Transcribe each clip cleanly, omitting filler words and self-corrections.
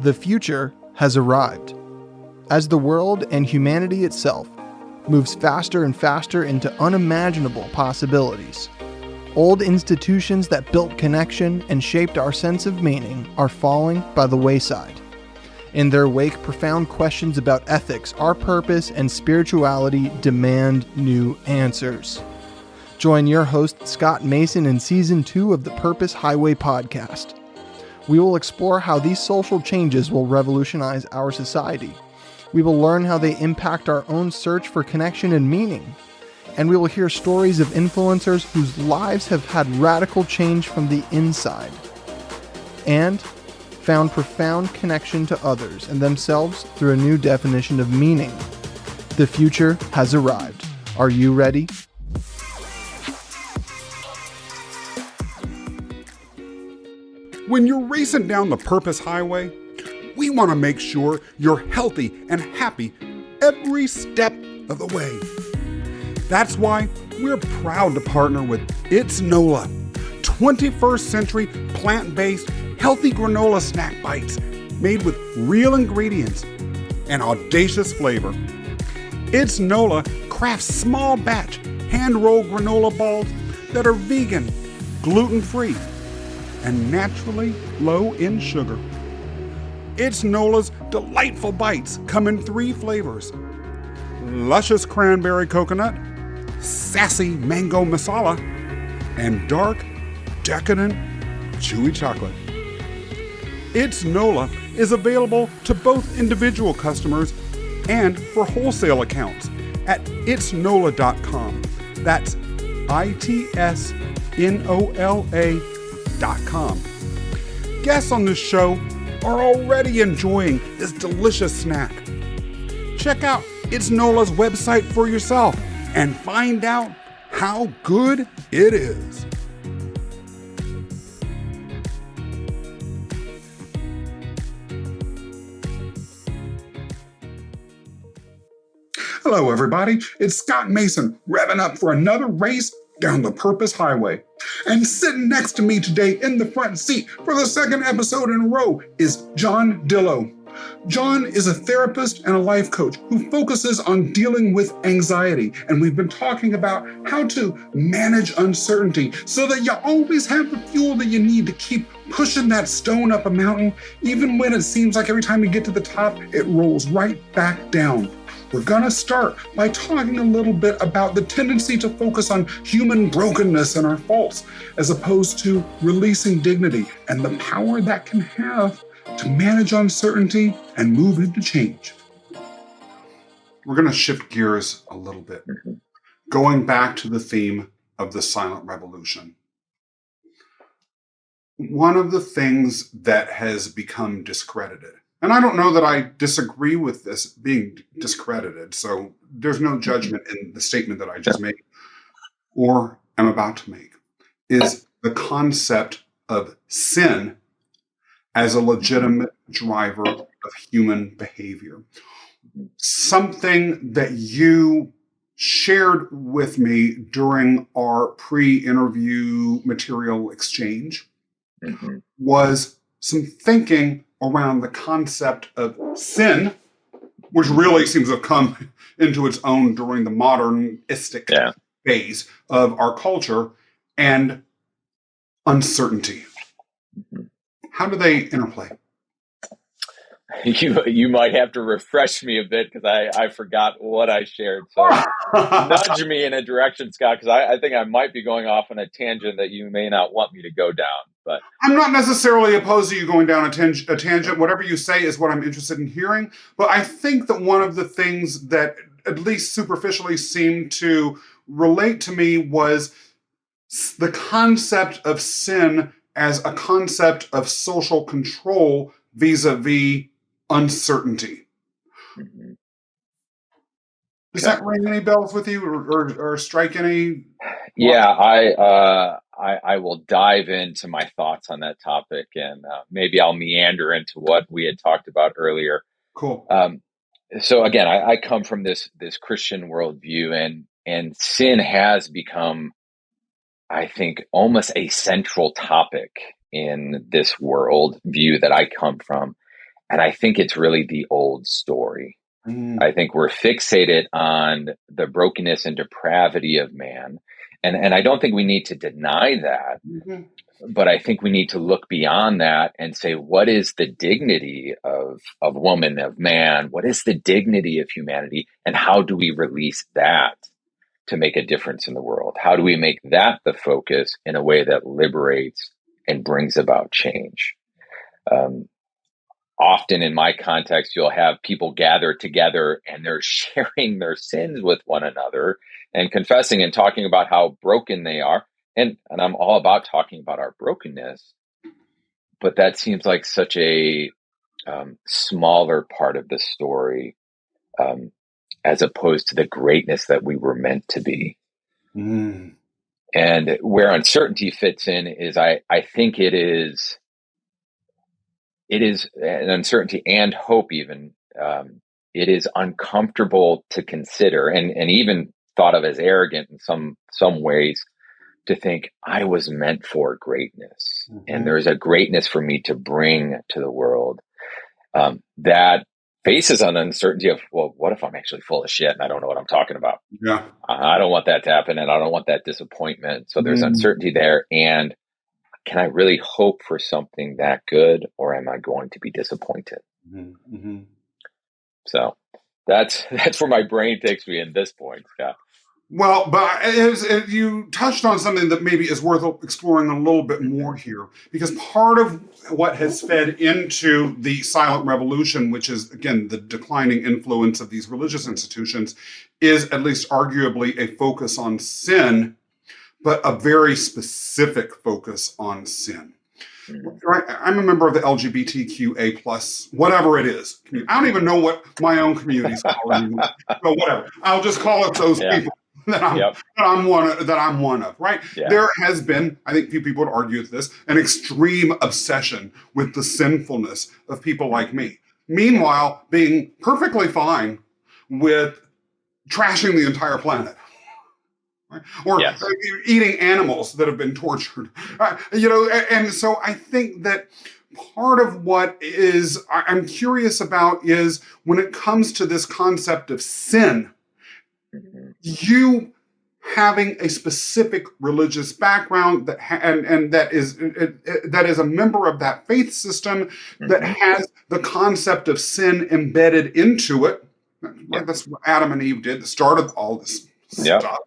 The future has arrived. As the world and humanity itself moves faster and faster into unimaginable possibilities, old institutions that built connection and shaped our sense of meaning are falling by the wayside. In their wake, profound questions about ethics, our purpose, and spirituality demand new answers. Join your host, Scott Mason, in Season 2 of the Purpose Highway podcast. We will explore how these social changes will revolutionize our society. We will learn how they impact our own search for connection and meaning. And we will hear stories of influencers whose lives have had radical change from the inside and found profound connection to others and themselves through a new definition of meaning. The future has arrived. Are you ready? When you're racing down the Purpose Highway, we want to make sure you're healthy and happy every step of the way. That's why we're proud to partner with It's NOLA, 21st century plant-based healthy granola snack bites made with real ingredients and audacious flavor. It's NOLA crafts small batch hand-rolled granola balls that are vegan, gluten-free, and naturally low in sugar. It's NOLA's delightful bites come in 3 flavors: luscious cranberry coconut, sassy mango masala, and dark, decadent, chewy chocolate. It's NOLA is available to both individual customers and for wholesale accounts at itsnola.com. That's ITSNOLA.com. Guests on this show are already enjoying this delicious snack. Check out It's NOLA's website for yourself and find out how good it is. Hello, everybody. It's Scott Mason, revving up for another race down the Purpose Highway. And sitting next to me today in the front seat for the second episode in a row is Jon Dillow. Jon is a therapist and a life coach who focuses on dealing with anxiety. And we've been talking about how to manage uncertainty so that you always have the fuel that you need to keep pushing that stone up a mountain, even when it seems like every time you get to the top, it rolls right back down. We're gonna start by talking a little bit about the tendency to focus on human brokenness and our faults, as opposed to releasing dignity and the power that can have to manage uncertainty and move into change. We're gonna shift gears a little bit, going back to the theme of the silent revolution. One of the things that has become discredited, and I don't know that I disagree with this being discredited, so there's no judgment in the statement that I just made or am about to make, is the concept of sin as a legitimate driver of human behavior. Something that you shared with me during our pre-interview material exchange was some thinking around the concept of sin, which really seems to have come into its own during the modernistic phase of our culture, and uncertainty. How do they interplay? You might have to refresh me a bit because I forgot what I shared. So nudge me in a direction, Scott, because I think I might be going off on a tangent that you may not want me to go down. But I'm not necessarily opposed to you going down a tangent. Whatever you say is what I'm interested in hearing. But I think that one of the things that at least superficially seemed to relate to me was the concept of sin as a concept of social control vis-a-vis uncertainty. Does that ring any bells with you or strike any? Yeah, I will dive into my thoughts on that topic, and maybe I'll meander into what we had talked about earlier. Cool. So again, I come from this Christian worldview, and sin has become, I think, almost a central topic in this world view that I come from. And I think it's really the old story. I think we're fixated on the brokenness and depravity of man. And I don't think we need to deny that, but I think we need to look beyond that and say, what is the dignity of woman, of man? What is the dignity of humanity? And how do we release that to make a difference in the world? How do we make that the focus in a way that liberates and brings about change? Often in my context, you'll have people gather together and they're sharing their sins with one another and confessing and talking about how broken they are. And I'm all about talking about our brokenness, but that seems like such a smaller part of the story, as opposed to the greatness that we were meant to be. And where uncertainty fits in is I think it is an uncertainty and hope even. It is uncomfortable to consider and even thought of as arrogant in some ways to think I was meant for greatness. And there's a greatness for me to bring to the world, that faces an uncertainty of, well, what if I'm actually full of shit and I don't know what I'm talking about? Yeah. I don't want that to happen, and I don't want that disappointment. So there's uncertainty there. And can I really hope for something that good, or am I going to be disappointed? So that's where my brain takes me in this point, Scott. Well, but as you touched on something that maybe is worth exploring a little bit more here, because part of what has fed into the silent revolution, which is, again, the declining influence of these religious institutions, is at least arguably a focus on sin, but a very specific focus on sin. Right? I'm a member of the LGBTQA plus, whatever it is. I don't even know what my own community is called anymore. So whatever. I'll just call it those people that I'm one of, right? Yeah. There has been, I think few people would argue with this, an extreme obsession with the sinfulness of people like me. Meanwhile, being perfectly fine with trashing the entire planet. Or eating animals that have been tortured, and so I think that part of what I'm curious about is when it comes to this concept of sin, you having a specific religious background that is a member of that faith system that has the concept of sin embedded into it. That's what Adam and Eve did that started all this stuff.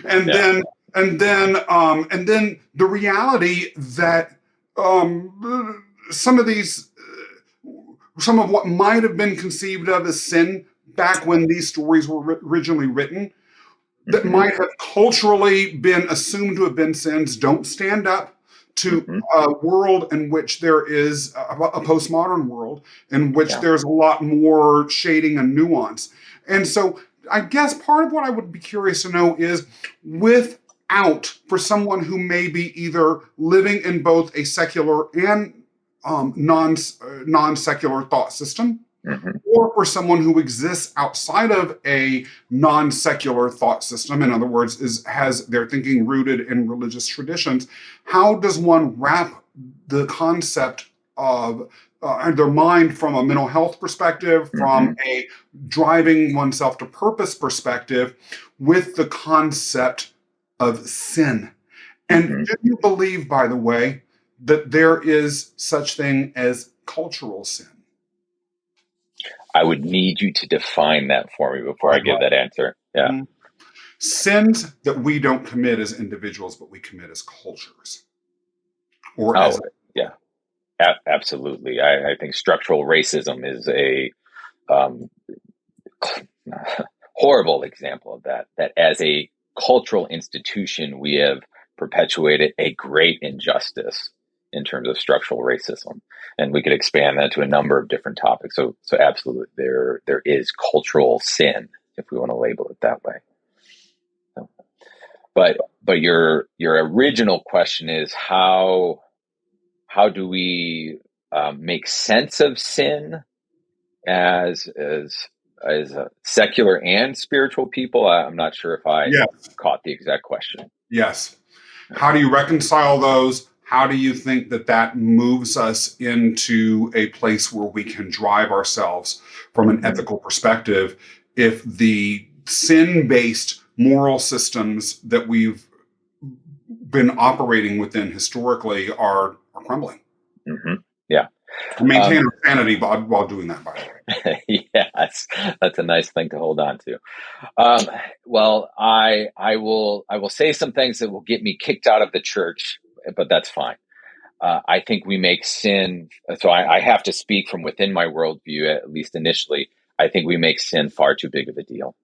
And then the reality that some of what might have been conceived of as sin back when these stories were originally written, that might have culturally been assumed to have been sins, don't stand up to a world in which there is a postmodern world in which there's a lot more shading and nuance. And so I guess part of what I would be curious to know is, for someone who may be either living in both a secular and non-secular thought system, or for someone who exists outside of a non-secular thought system, in other words, has their thinking rooted in religious traditions, how does one wrap the concept of their mind from a mental health perspective, from a driving oneself to purpose perspective, with the concept of sin? And do you believe, by the way, that there is such thing as cultural sin? I would need you to define that for me before I give that answer. Yeah. Sins that we don't commit as individuals, but we commit as cultures. Absolutely. I think structural racism is a horrible example of that as a cultural institution, we have perpetuated a great injustice in terms of structural racism. And we could expand that to a number of different topics. So absolutely, there is cultural sin, if we want to label it that way. So, but your original question is how do we make sense of sin as a secular and spiritual people? I'm not sure if I caught the exact question. Yes. How do you reconcile those? how do you think that that moves us into a place where we can drive ourselves from an ethical perspective if the sin-based moral systems that we've been operating within historically are crumbling? Yeah. Maintain our sanity while doing that, by the way. Yes, that's a nice thing to hold on to. Well, I will say some things that will get me kicked out of the church, but that's fine. I think we make sin. So I have to speak from within my worldview, at least initially. I think we make sin far too big of a deal.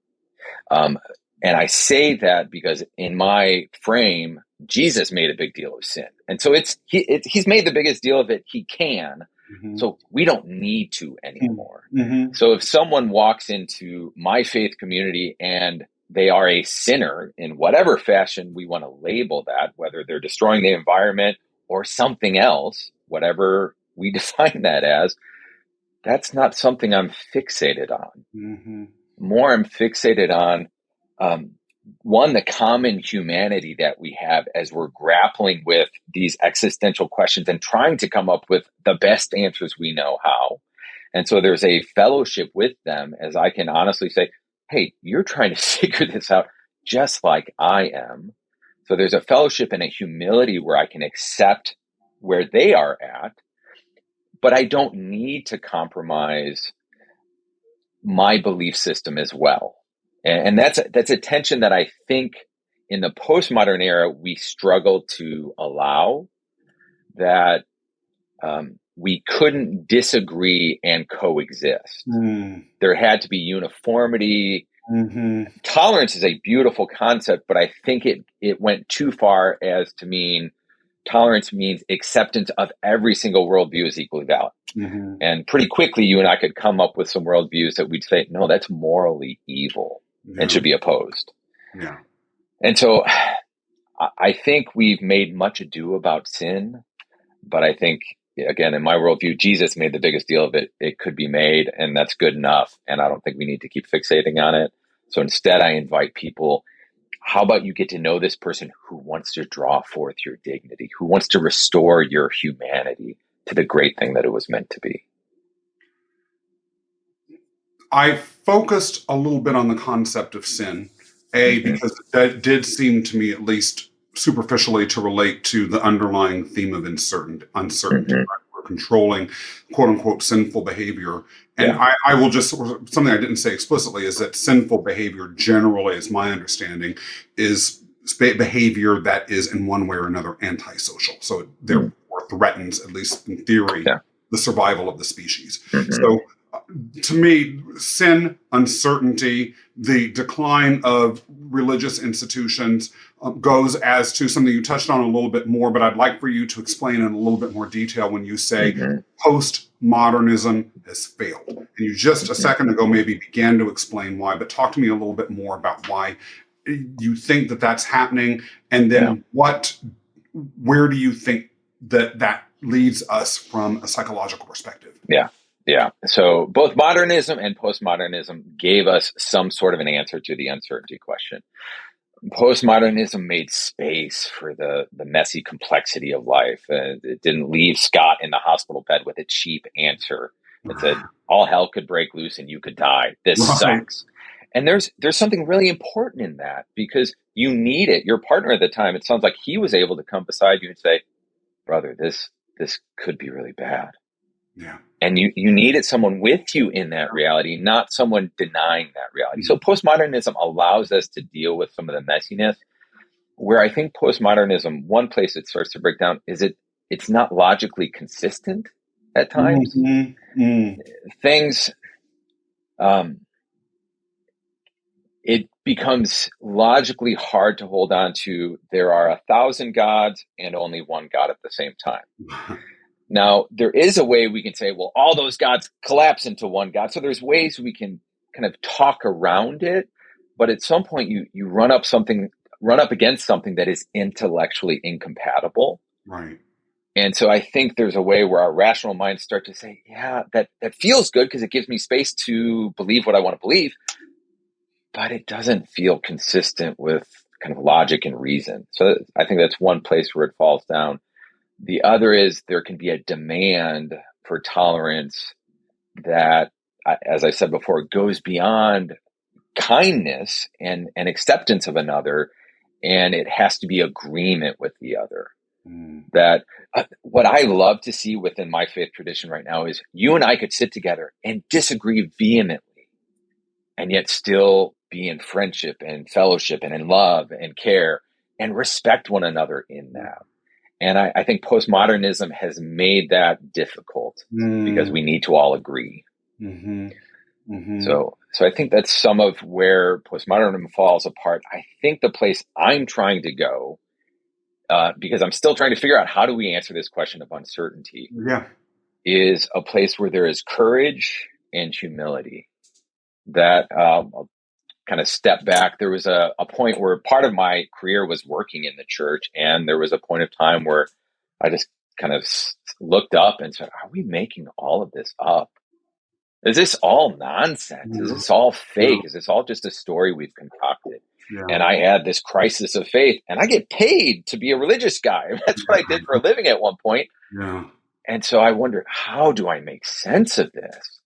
And I say that because in my frame, Jesus made a big deal of sin. And so he's made the biggest deal of it he can. Mm-hmm. So we don't need to anymore. Mm-hmm. So if someone walks into my faith community and they are a sinner in whatever fashion we want to label that, whether they're destroying the environment or something else, whatever we define that as, that's not something I'm fixated on. Mm-hmm. More, I'm fixated on one, the common humanity that we have as we're grappling with these existential questions and trying to come up with the best answers we know how. And so there's a fellowship with them as I can honestly say, hey, you're trying to figure this out just like I am. So there's a fellowship and a humility where I can accept where they are at, but I don't need to compromise my belief system as well. And that's a tension that I think in the postmodern era, we struggle to allow, that we couldn't disagree and coexist. There had to be uniformity. Tolerance is a beautiful concept, but I think it went too far as to mean tolerance means acceptance of every single worldview is equally valid. And pretty quickly, you and I could come up with some worldviews that we'd say, no, that's morally evil and should be opposed. Yeah. And so I think we've made much ado about sin, but I think, again, in my worldview, Jesus made the biggest deal of it. It could be made, and that's good enough. And I don't think we need to keep fixating on it. So instead, I invite people, how about you get to know this person who wants to draw forth your dignity, who wants to restore your humanity to the great thing that it was meant to be? I focused a little bit on the concept of sin, because that did seem to me, at least superficially, to relate to the underlying theme of uncertainty. Right? We're controlling, quote unquote, sinful behavior. And I will just, something I didn't say explicitly is that sinful behavior generally, as my understanding, is behavior that is in one way or another antisocial. So it therefore threatens, at least in theory, the survival of the species. So to me, sin, uncertainty, the decline of religious institutions goes as to something you touched on a little bit more, but I'd like for you to explain in a little bit more detail when you say postmodernism has failed. And you just a second ago maybe began to explain why, but talk to me a little bit more about why you think that that's happening, and then where do you think that leads us from a psychological perspective? Yeah. So both modernism and postmodernism gave us some sort of an answer to the uncertainty question. Postmodernism made space for the messy complexity of life. It didn't leave Scott in the hospital bed with a cheap answer. It said all hell could break loose and you could die. This sucks. And there's something really important in that, because you need it. Your partner at the time, it sounds like he was able to come beside you and say, brother, this could be really bad. Yeah. And you needed someone with you in that reality, not someone denying that reality. So postmodernism allows us to deal with some of the messiness, where I think postmodernism, one place it starts to break down is it's not logically consistent at times. Things, it becomes logically hard to hold on to. There are 1,000 gods and only one God at the same time. Now, there is a way we can say, well, all those gods collapse into one God. So there's ways we can kind of talk around it. But at some point, you run up against something that is intellectually incompatible. Right. And so I think there's a way where our rational minds start to say, yeah, that feels good because it gives me space to believe what I want to believe. But it doesn't feel consistent with kind of logic and reason. So I think that's one place where it falls down. The other is there can be a demand for tolerance that, as I said before, goes beyond kindness and acceptance of another, and it has to be agreement with the other. That what I love to see within my faith tradition right now is you and I could sit together and disagree vehemently and yet still be in friendship and fellowship and in love and care and respect one another in that. And I think postmodernism has made that difficult because we need to all agree. So I think that's some of where postmodernism falls apart. I think the place I'm trying to go, because I'm still trying to figure out how do we answer this question of uncertainty, is a place where there is courage and humility. That I'll kind of step back. There was a point where part of my career was working in the church, and there was a point of time where I just kind of looked up and said, are we making all of this up? Is this all nonsense? Is this all fake? Is this all just a story we've concocted? And I had this crisis of faith, and I get paid to be a religious guy. That's what I did for a living at one point. And so I wondered, how do I make sense of this?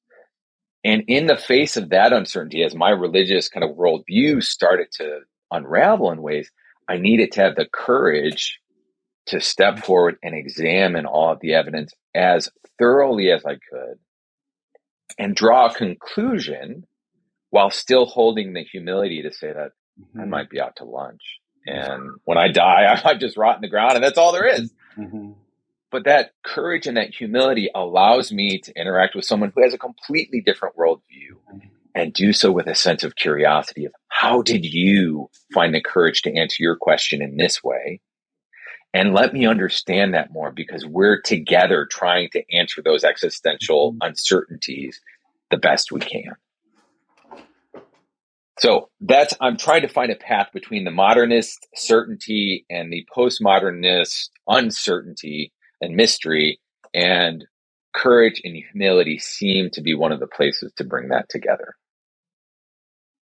And in the face of that uncertainty, as my religious kind of worldview started to unravel in ways, I needed to have the courage to step forward and examine all of the evidence as thoroughly as I could and draw a conclusion while still holding the humility to say that I might be out to lunch. And when I die, I might just rot in the ground, and that's all there is. But that courage and that humility allows me to interact with someone who has a completely different worldview and do so with a sense of curiosity of how did you find the courage to answer your question in this way? And let me understand that more, because we're together trying to answer those existential uncertainties the best we can. So I'm trying to find a path between the modernist certainty and the postmodernist uncertainty and mystery, and courage and humility seem to be one of the places to bring that together.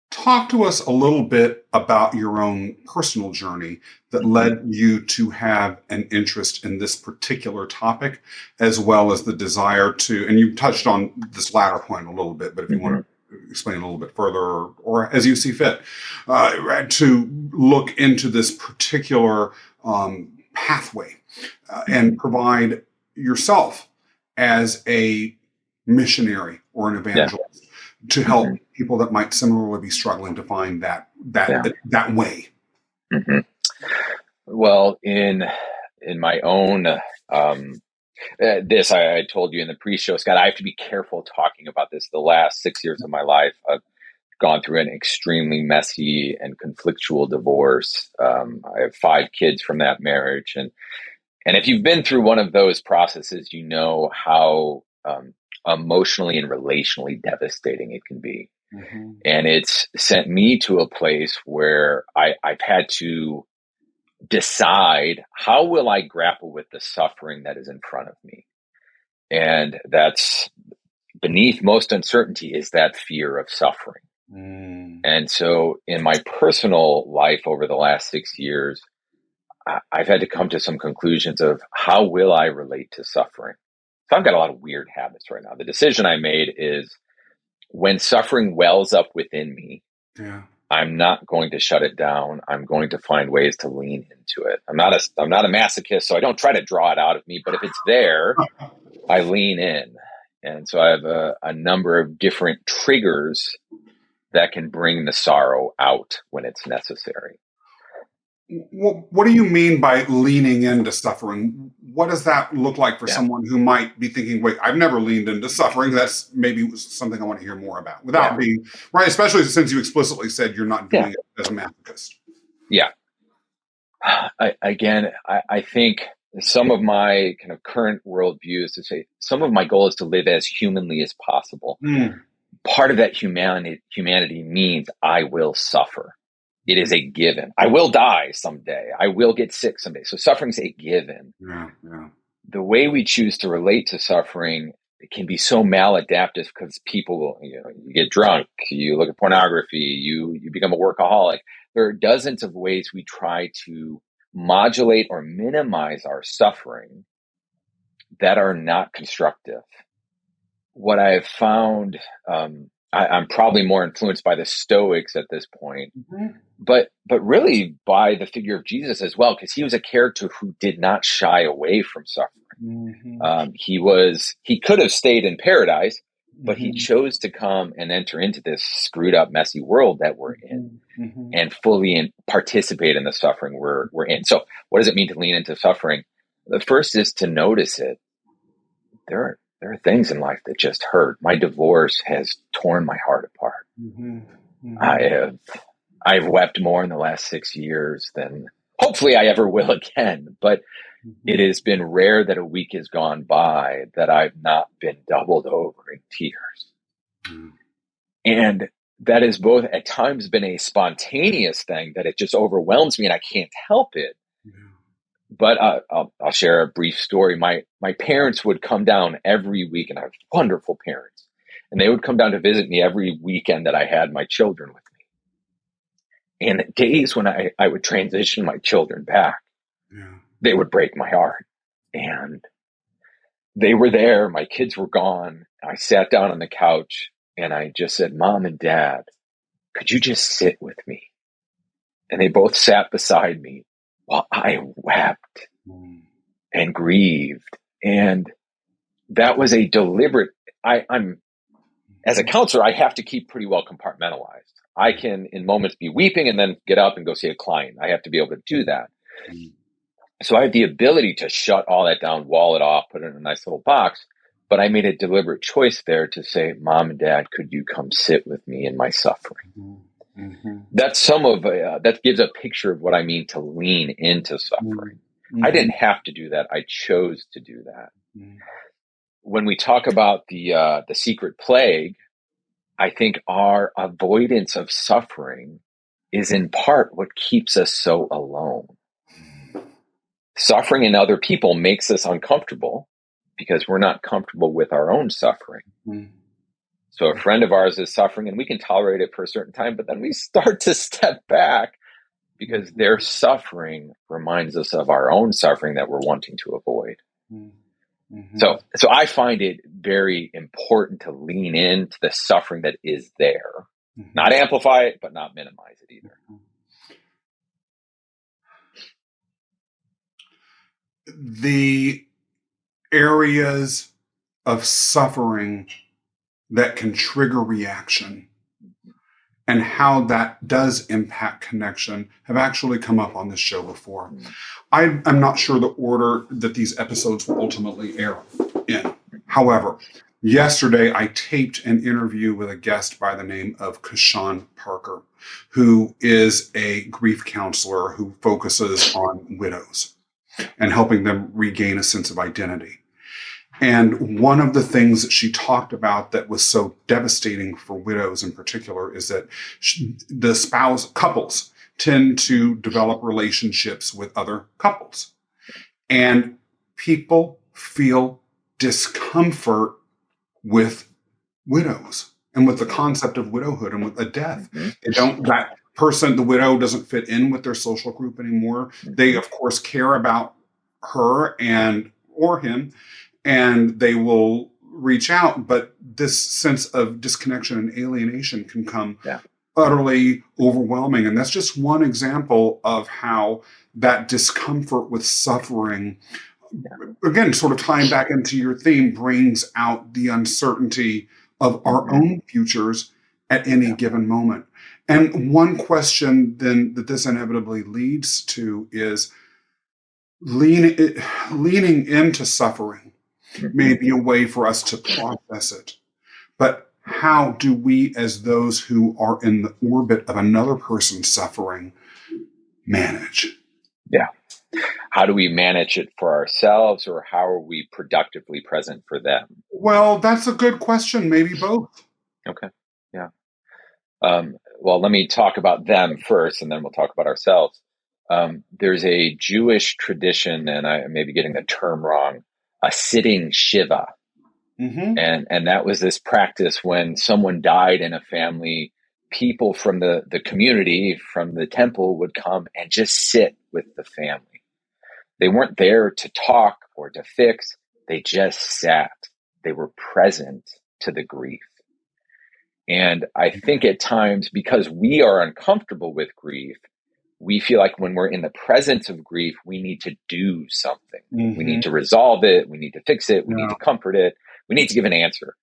Talk to us a little bit about your own personal journey that led you to have an interest in this particular topic, as well as the desire to, and you touched on this latter point a little bit, but if you want to explain a little bit further, or as you see fit, to look into this particular pathway and provide yourself as a missionary or an evangelist to help people that might similarly be struggling to find that way. Well, in my own this, I told you in the pre-show, Scott, I have to be careful talking about this. The last 6 years of my life, I've gone through an extremely messy and conflictual divorce. I have 5 kids from that marriage. And if you've been through one of those processes, you know how emotionally and relationally devastating it can be. And it's sent me to a place where I've had to decide, how will I grapple with the suffering that is in front of me? And that's beneath most uncertainty, is that fear of suffering. And so in my personal life over the last 6 years, I've had to come to some conclusions of how will I relate to suffering? So I've got a lot of weird habits right now. The decision I made is, when suffering wells up within me, I'm not going to shut it down. I'm going to find ways to lean into it. I'm not a masochist, so I don't try to draw it out of me, but if it's there, I lean in. And so I have a number of different triggers that can bring the sorrow out when it's necessary. What do you mean by leaning into suffering? What does that look like for someone who might be thinking, wait, I've never leaned into suffering. That's maybe something I want to hear more about, without being, right, especially since you explicitly said you're not doing it as a masochist. I think some of my kind of current worldview is to say, some of my goal is to live as humanly as possible. Part of that humanity means I will suffer. It is a given. I will die someday. I will get sick someday. So suffering's a given. The way we choose to relate to suffering, it can be so maladaptive, because people, you get drunk, you look at pornography, you become a workaholic. There are dozens of ways we try to modulate or minimize our suffering that are not constructive. What I have found, I'm probably more influenced by the Stoics at this point, but really by the figure of Jesus as well, because he was a character who did not shy away from suffering. He could have stayed in paradise, but he chose to come and enter into this screwed up, messy world that we're in, and fully participate in the suffering we're in. So what does it mean to lean into suffering? The first is to notice it. There are things in life that just hurt. My divorce has torn my heart apart. I've wept more in the last 6 years than hopefully I ever will again. But it has been rare that a week has gone by that I've not been doubled over in tears. And that has both at times been a spontaneous thing that it just overwhelms me and I can't help it. But I'll share a brief story. My parents would come down every week, and I have wonderful parents. And they would come down to visit me every weekend that I had my children with me. And the days when I would transition my children back, they would break my heart. And they were there. My kids were gone. I sat down on the couch and I just said, Mom and Dad, could you just sit with me? And they both sat beside me while I wept and grieved. And that was a deliberate, I'm as a counselor, I have to keep pretty well compartmentalized. I can in moments be weeping and then get up and go see a client. I have to be able to do that. So I have the ability to shut all that down, wall it off, put it in a nice little box. But I made a deliberate choice there to say, Mom and Dad, could you come sit with me in my suffering? That's that gives a picture of what I mean to lean into suffering. I didn't have to do that. I chose to do that. When we talk about the secret plague, I think our avoidance of suffering is in part what keeps us so alone. Suffering in other people makes us uncomfortable because we're not comfortable with our own suffering. So a friend of ours is suffering and we can tolerate it for a certain time, but then we start to step back because their suffering reminds us of our own suffering that we're wanting to avoid. So I find it very important to lean into the suffering that is there, not amplify it, but not minimize it either. The areas of suffering that can trigger reaction and how that does impact connection have actually come up on this show before. I'm not sure the order that these episodes will ultimately air in. However, yesterday I taped an interview with a guest by the name of Kashawn Parker, who is a grief counselor who focuses on widows and helping them regain a sense of identity. And one of the things that she talked about that was so devastating for widows in particular is that couples tend to develop relationships with other couples. And people feel discomfort with widows and with the concept of widowhood and with a death. The widow doesn't fit in with their social group anymore. They, of course, care about her or him, and they will reach out. But this sense of disconnection and alienation can come utterly overwhelming. And that's just one example of how that discomfort with suffering, again, sort of tying back into your theme, brings out the uncertainty of our own futures at any given moment. And one question then that this inevitably leads to is leaning into suffering may be a way for us to process it. But how do we, as those who are in the orbit of another person's suffering, manage? Yeah. How do we manage it for ourselves, or how are we productively present for them? Well, that's a good question. Maybe both. Okay. Yeah. Well, let me talk about them first, and then we'll talk about ourselves. There's a Jewish tradition, and I may be getting the term wrong, a sitting Shiva. And that was this practice when someone died in a family, people from the community, from the temple would come and just sit with the family. They weren't there to talk or to fix. They just sat. They were present to the grief. And I think at times, because we are uncomfortable with grief, we feel like when we're in the presence of grief, we need to do something. We need to resolve it. We need to fix it. We need to comfort it. We need to give an answer.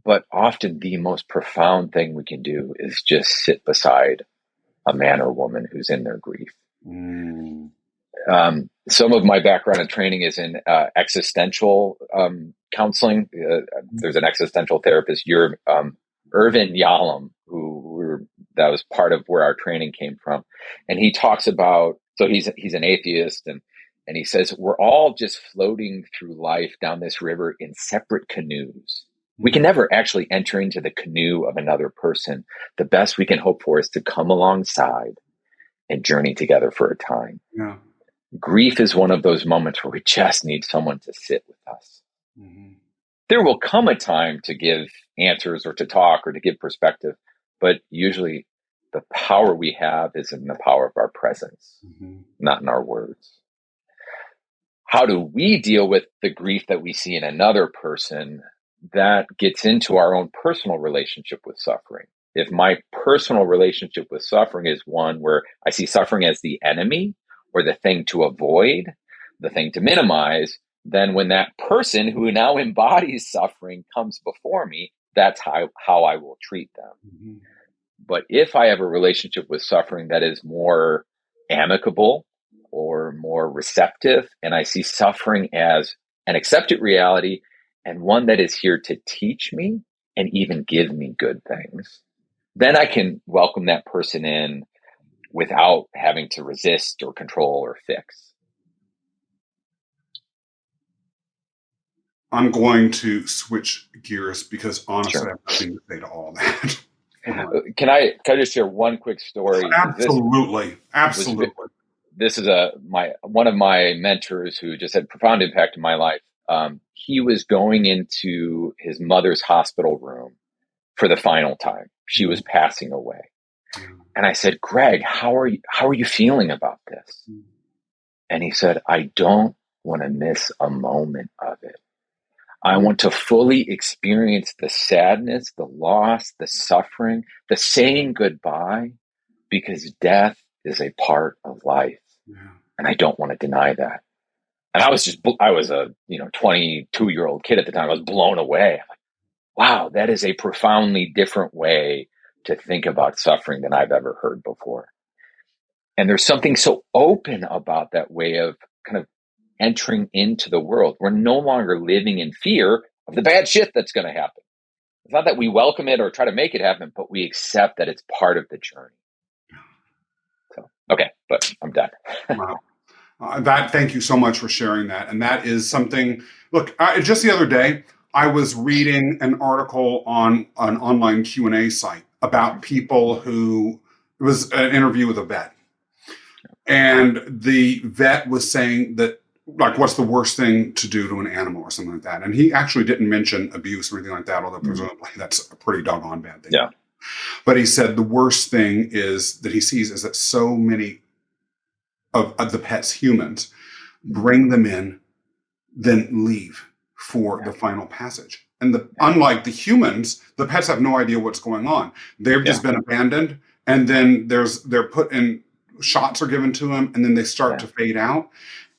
But often the most profound thing we can do is just sit beside a man or woman who's in their grief. Some of my background and training is in existential counseling. There's an existential therapist, Irvin Yalom, that was part of where our training came from. And he talks about, so he's an atheist, and he says, we're all just floating through life down this river in separate canoes. We can never actually enter into the canoe of another person. The best we can hope for is to come alongside and journey together for a time. Yeah. Grief is one of those moments where we just need someone to sit with us. There will come a time to give answers or to talk or to give perspective, but usually the power we have is in the power of our presence, not in our words. How do we deal with the grief that we see in another person? That gets into our own personal relationship with suffering. If my personal relationship with suffering is one where I see suffering as the enemy or the thing to avoid, the thing to minimize, then when that person who now embodies suffering comes before me, that's how I will treat them. But if I have a relationship with suffering that is more amicable or more receptive, and I see suffering as an accepted reality and one that is here to teach me and even give me good things, then I can welcome that person in without having to resist or control or fix. I'm going to switch gears because honestly, Sure. I have nothing to say to all that. Can I just share one quick story? Absolutely. This is one of my mentors who just had profound impact in my life. He was going into his mother's hospital room for the final time. She was passing away. And I said, Greg, how are you feeling about this? And he said, I don't want to miss a moment of it. I want to fully experience the sadness, the loss, the suffering, the saying goodbye, because death is a part of life. And I don't want to deny that. And I was a 22-year-old kid at the time. I was blown away. I'm like, wow, that is a profoundly different way to think about suffering than I've ever heard before. And there's something so open about that way of kind of entering into the world. We're no longer living in fear of the bad shit that's going to happen. It's not that we welcome it or try to make it happen, but we accept that it's part of the journey. So, okay, but I'm done. Wow. Thank you so much for sharing that. And that is something, look, just the other day, I was reading an article on an online Q&A site about people it was an interview with a vet. And the vet was saying that, like, what's the worst thing to do to an animal or something like that? And he actually didn't mention abuse or anything like that, although presumably that's a pretty doggone bad thing. Yeah. But he said the worst thing that he sees is that so many of the pets, humans, bring them in, then leave for the final passage. And unlike the humans, the pets have no idea what's going on. They've just been abandoned, and then they're put in, shots are given to them, and then they start to fade out.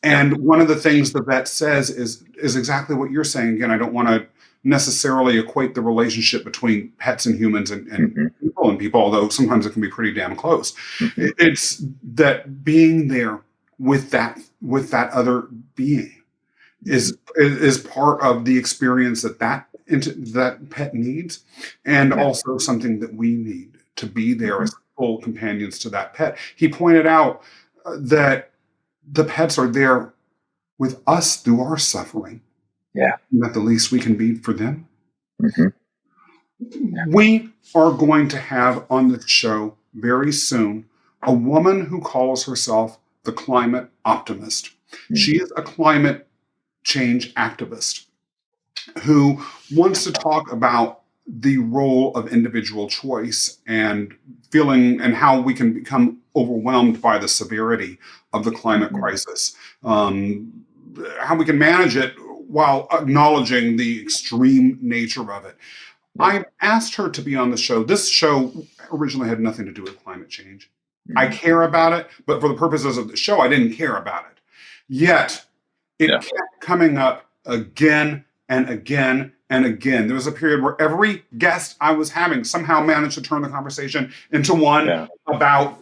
And one of the things the vet says is exactly what you're saying. Again, I don't want to necessarily equate the relationship between pets and humans and people, although sometimes it can be pretty damn close. It's that being there with that other being is part of the experience that pet needs, and also something that we need to be there as full companions to that pet. He pointed out that the pets are there with us through our suffering. Yeah. And that the least we can be for them. We are going to have on the show very soon a woman who calls herself the climate optimist. She is a climate change activist who wants to talk about the role of individual choice and feeling, and how we can become overwhelmed by the severity of the climate crisis, how we can manage it while acknowledging the extreme nature of it. I asked her to be on the show. This show originally had nothing to do with climate change. I care about it, but for the purposes of the show, I didn't care about it. Yet, it kept coming up again and again and again. There was a period where every guest I was having somehow managed to turn the conversation into one about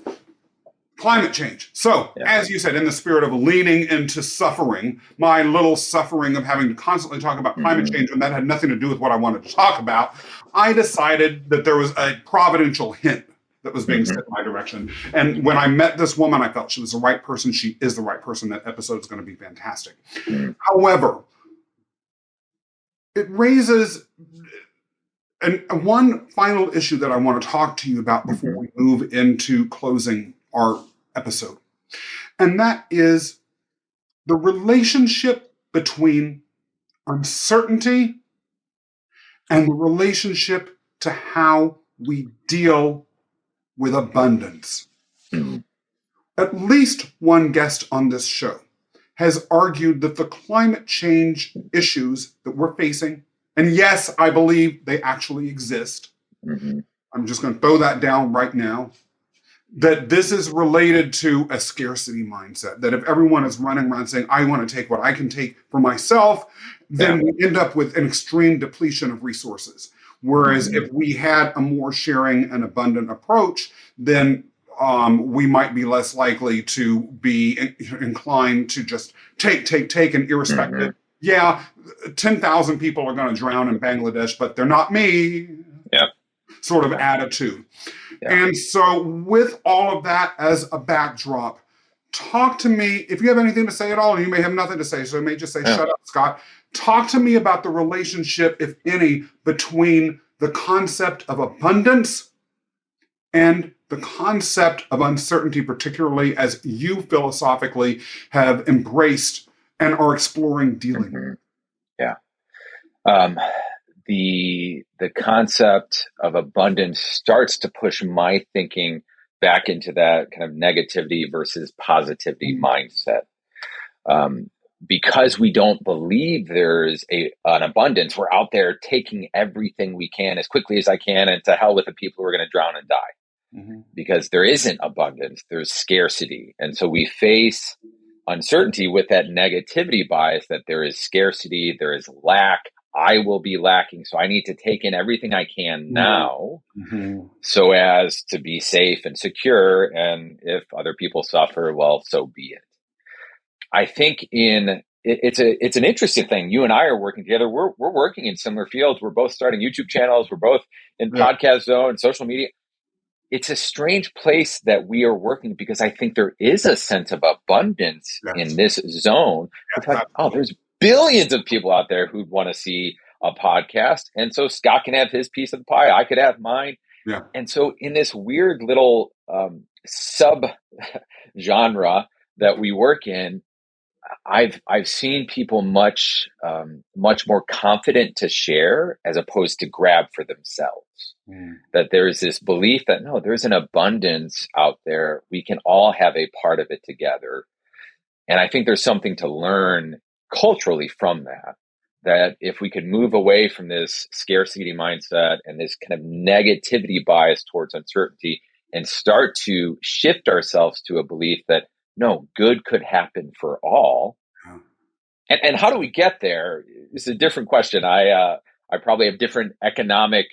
climate change. So, as you said, in the spirit of leaning into suffering, my little suffering of having to constantly talk about climate change, and that had nothing to do with what I wanted to talk about, I decided that there was a providential hint that was being sent in my direction. And when I met this woman, I felt she was the right person. She is the right person. That episode is going to be fantastic. However, it raises one final issue that I want to talk to you about before we move into closing our episode. And that is the relationship between uncertainty and the relationship to how we deal with abundance. At least one guest on this show has argued that the climate change issues that we're facing, and yes, I believe they actually exist. I'm just going to throw that down right now. That this is related to a scarcity mindset. That if everyone is running around saying, I want to take what I can take for myself, then we end up with an extreme depletion of resources. Whereas if we had a more sharing and abundant approach, then we might be less likely to be inclined to just take, and irrespective. 10,000 people are going to drown in Bangladesh, but they're not me. Sort of attitude. And so with all of that as a backdrop, talk to me, if you have anything to say at all, and you may have nothing to say, so you may just say, shut up, Scott. Talk to me about the relationship, if any, between the concept of abundance and the concept of uncertainty, particularly as you philosophically have embraced and are exploring dealing with. The concept of abundance starts to push my thinking back into that kind of negativity versus positivity mindset. Because we don't believe there's an abundance, we're out there taking everything we can as quickly as I can, and to hell with the people who are going to drown and die. Because there isn't abundance, there's scarcity. And so we face uncertainty with that negativity bias that there is scarcity, there is lack, I will be lacking. So I need to take in everything I can now so as to be safe and secure. And if other people suffer, well, so be it. I think it's an interesting thing. You and I are working together. We're working in similar fields. We're both starting YouTube channels. We're both in podcast zone, social media. It's a strange place that we are working because I think there is a sense of abundance in this zone. There's billions of people out there who want to see a podcast. And so Scott can have his piece of the pie. I could have mine. And so in this weird little sub genre that we work in, I've seen people much more confident to share as opposed to grab for themselves. That there's this belief that no, there's an abundance out there. We can all have a part of it together. And I think there's something to learn culturally from that. That if we could move away from this scarcity mindset and this kind of negativity bias towards uncertainty and start to shift ourselves to a belief that no, good could happen for all. And how do we get there? It's a different question. I probably have different economic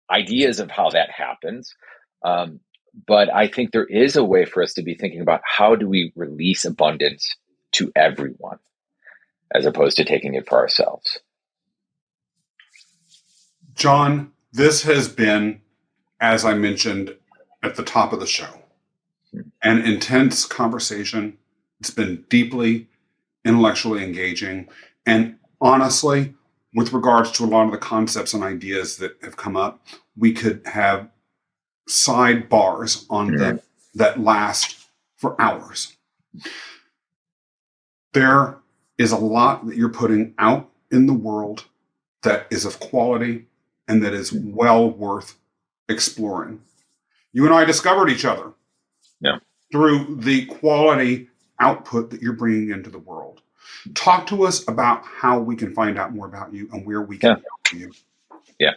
ideas of how that happens. But I think there is a way for us to be thinking about how do we release abundance to everyone as opposed to taking it for ourselves. Jon, this has been, as I mentioned at the top of the show, an intense conversation. It's been deeply intellectually engaging. And honestly, with regards to a lot of the concepts and ideas that have come up, we could have sidebars on them that last for hours. There is a lot that you're putting out in the world that is of quality and that is well worth exploring. You and I discovered each other through the quality output that you're bringing into the world. Talk to us about how we can find out more about you and where we can help you. Yeah.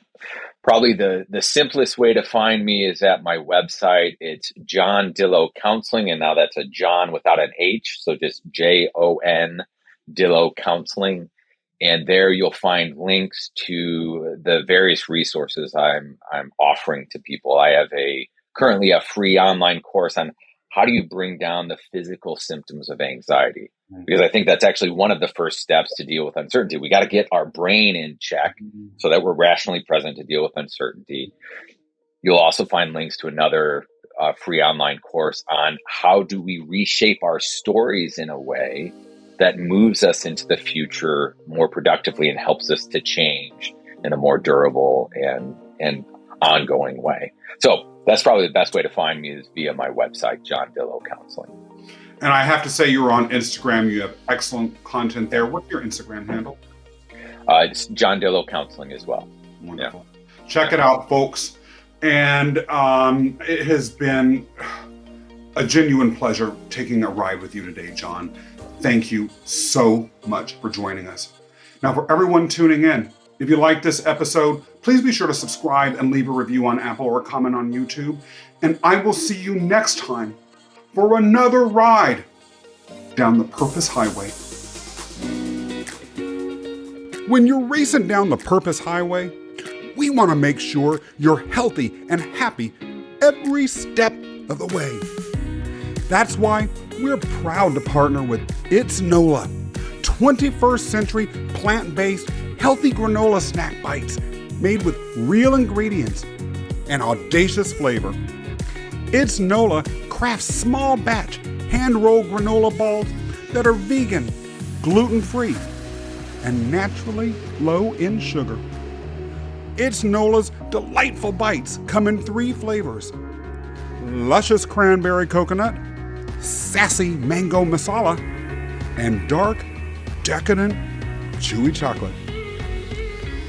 Probably the simplest way to find me is at my website. It's Jon Dillow Counseling, and now that's a John without an H, so just Jon Dillow Counseling. And there you'll find links to the various resources I'm offering to people. I have currently a free online course on how do you bring down the physical symptoms of anxiety? Because I think that's actually one of the first steps to deal with uncertainty. We got to get our brain in check so that we're rationally present to deal with uncertainty. You'll also find links to another free online course on how do we reshape our stories in a way that moves us into the future more productively and helps us to change in a more durable and ongoing way. So that's probably the best way to find me is via my website, Jon Dillow Counseling. And I have to say, you're on Instagram. You have excellent content there. What's your Instagram handle? It's Jon Dillow Counseling as well. Wonderful. Yeah. Check it out, folks. And it has been a genuine pleasure taking a ride with you today, Jon. Thank you so much for joining us. Now, for everyone tuning in, if you like this episode, please be sure to subscribe and leave a review on Apple or a comment on YouTube. And I will see you next time for another ride down the Purpose Highway. When you're racing down the Purpose Highway, we want to make sure you're healthy and happy every step of the way. That's why we're proud to partner with It's NOLA, 21st century plant-based healthy granola snack bites made with real ingredients and audacious flavor. It's NOLA crafts small batch hand-rolled granola balls that are vegan, gluten-free, and naturally low in sugar. It's NOLA's delightful bites come in 3 flavors: luscious cranberry coconut, sassy mango masala, and dark, decadent, chewy chocolate.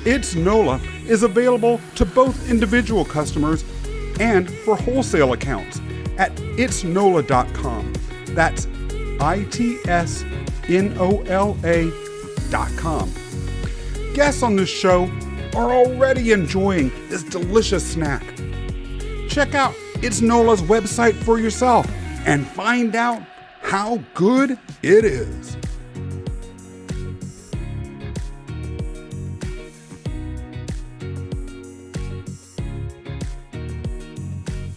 It's NOLA is available to both individual customers and for wholesale accounts at itsnola.com. That's ITSNOLA.com. Guests on this show are already enjoying this delicious snack. Check out It's NOLA's website for yourself and find out how good it is.